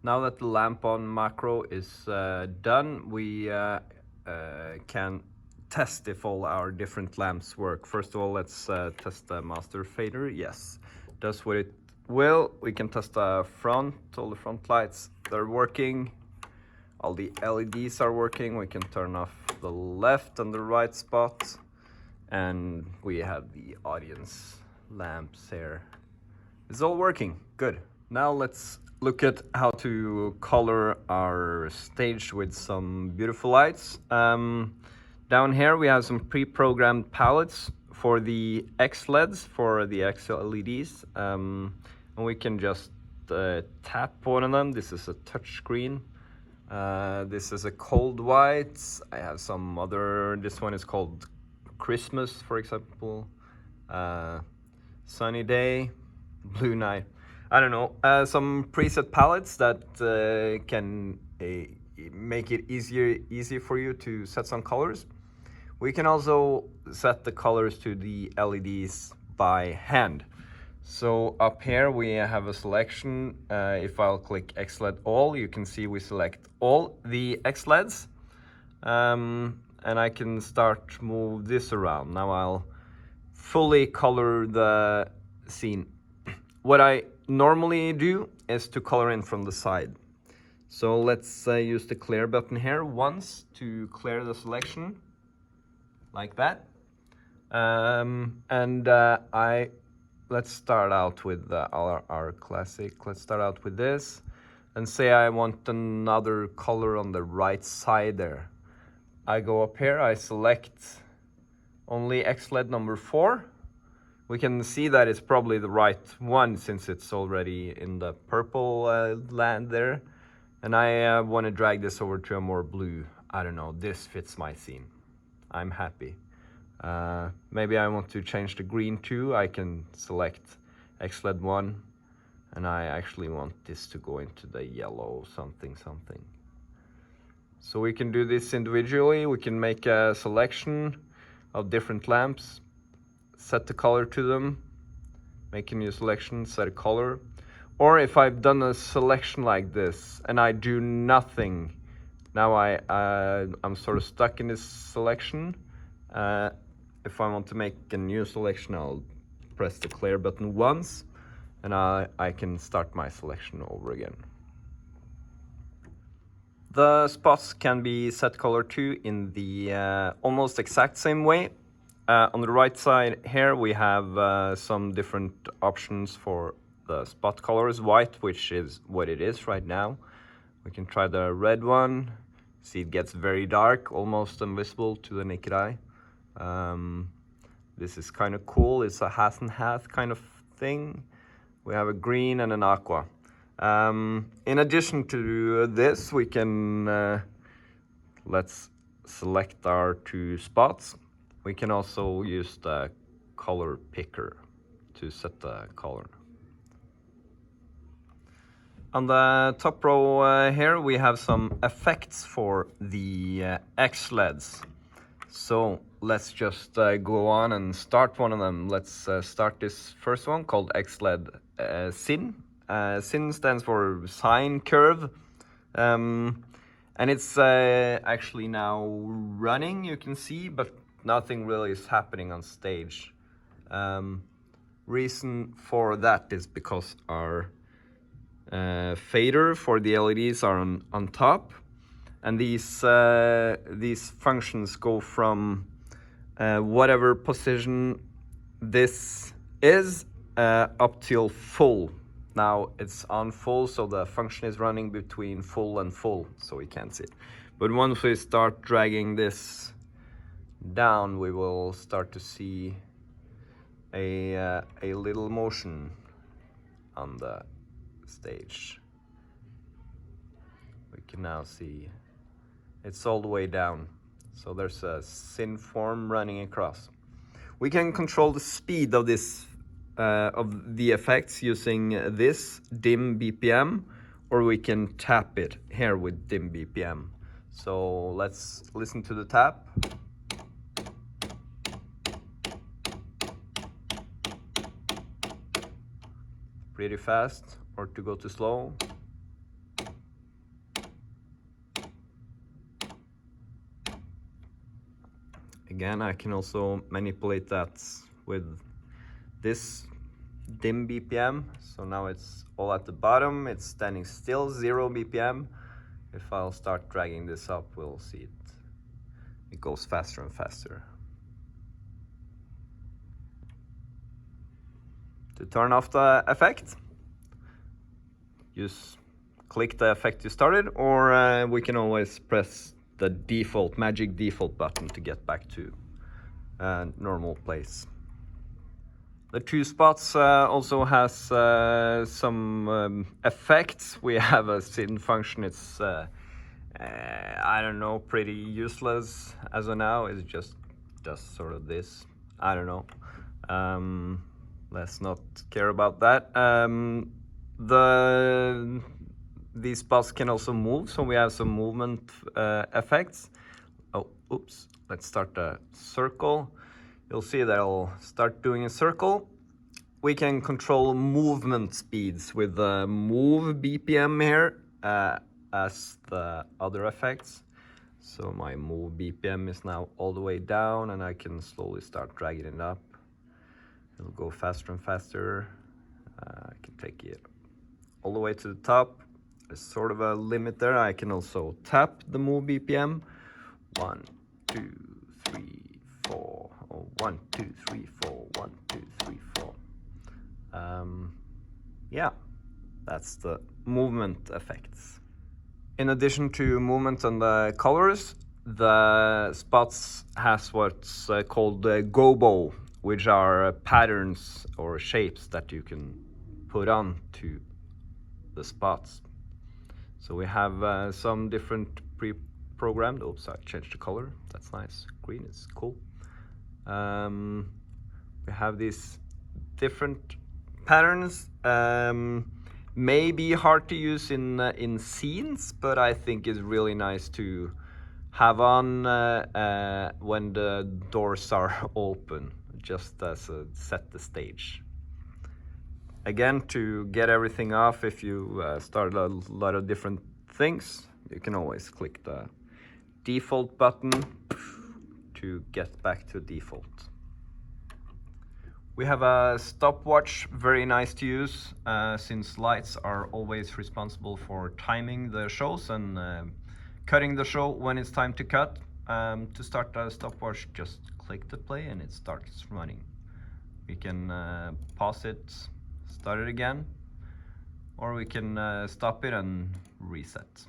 Now that the lamp on macro is done, we can test if all our different lamps work. First of all, let's test the master fader. Yes, does what it will. We can test the front, all the front lights, they're working. All the LEDs are working. We can turn off the left and the right spot. And we have the audience lamps here. It's all working, good. Now let's look at how to color our stage with some beautiful lights. Down here we have some pre-programmed palettes for the X LEDs, for the X LEDs. And we can just tap one of them. This is a touch screen. This is a cold white. I have some other, this one is called Christmas, for example. Sunny day, blue night. I don't know, some preset palettes that can make it easy for you to set some colors. We can also set the colors to the LEDs by hand. So up here we have a selection. If I'll click XLED all, you can see we select all the XLEDs. And I can start move this around. Now I'll fully color the scene. What I normally do is to color in from the side. So let's use the clear button here once to clear the selection, like that. Let's start out with our classic. Let's start out with this and say I want another color on the right side there. I go up here, I select only XLED number 4. We can see that it's probably the right one since it's already in the purple land there. And I want to drag this over to a more blue. I don't know, this fits my scene. I'm happy. Maybe I want to change the green too. I can select XLED 1 and I actually want this to go into the yellow something. So we can do this individually. We can make a selection of different lamps, set the color to them, make a new selection, set a color. Or if I've done a selection like this and I do nothing, now I'm sort of stuck in this selection. If I want to make a new selection, I'll press the clear button once and I can start my selection over again. The spots can be set color to in the almost exact same way. On the right side here we have some different options for the spot colors. White, which is what it is right now. We can try the red one. See, it gets very dark, almost invisible to the naked eye. This is kind of cool. It's a half and half kind of thing. We have a green and an aqua. In addition to this, we can let's select our 2 spots. We can also use the color picker to set the color. On the top row here we have some effects for the XLEDs. So let's just go on and start one of them. Let's start this first one called XLED Sin. Sin stands for sine curve. And it's actually now running, you can see, but nothing really is happening on stage. Reason for that is because our fader for the LEDs are on top, and these functions go from whatever position this is up till full. Now it's on full, so the function is running between full and full, so we can't see it. But once we start dragging this down, we will start to see a little motion on the stage. We can now see it's all the way down, so there's a sin form running across. We can control the speed of this of the effects using this dim BPM, or we can tap it here with dim BPM. So let's listen to the tap. Pretty fast, or to go too slow. Again, I can also manipulate that with this dim BPM. So now it's all at the bottom, it's standing still, 0 BPM. If I'll start dragging this up, we'll see it goes faster and faster. To turn off the effect, just click the effect you started, or we can always press the default, magic default button to get back to normal place. The two spots also has some effects. We have a scene function. It's I don't know, pretty useless as of now. It's just sort of this. I don't know. Let's not care about that. These spots can also move, so we have some movement effects. Oh, oops. Let's start a circle. You'll see that I'll start doing a circle. We can control movement speeds with the move BPM here as the other effects. So my move BPM is now all the way down, and I can slowly start dragging it up. It'll go faster and faster. I can take it all the way to the top. There's sort of a limit there. I can also tap the move BPM. 1, 2, 3, 4. Oh, 1, 2, 3, 4. 1, 2, 3, 4. Yeah, that's the movement effects. In addition to movement and the colors, the spots has what's called gobo, which are patterns or shapes that you can put on to the spots. So we have some different pre-programmed. Oops, I changed the color. That's nice. Green is cool. We have these different patterns. May be hard to use in scenes, but I think it's really nice to have on when the doors are open, just as a set the stage. Again, to get everything off, if you start a lot of different things, you can always click the default button to get back to default. We have a stopwatch, very nice to use, since lights are always responsible for timing the shows and cutting the show when it's time to cut. To start a stopwatch, just click the play and it starts running. We can pause it, start it again, or we can stop it and reset.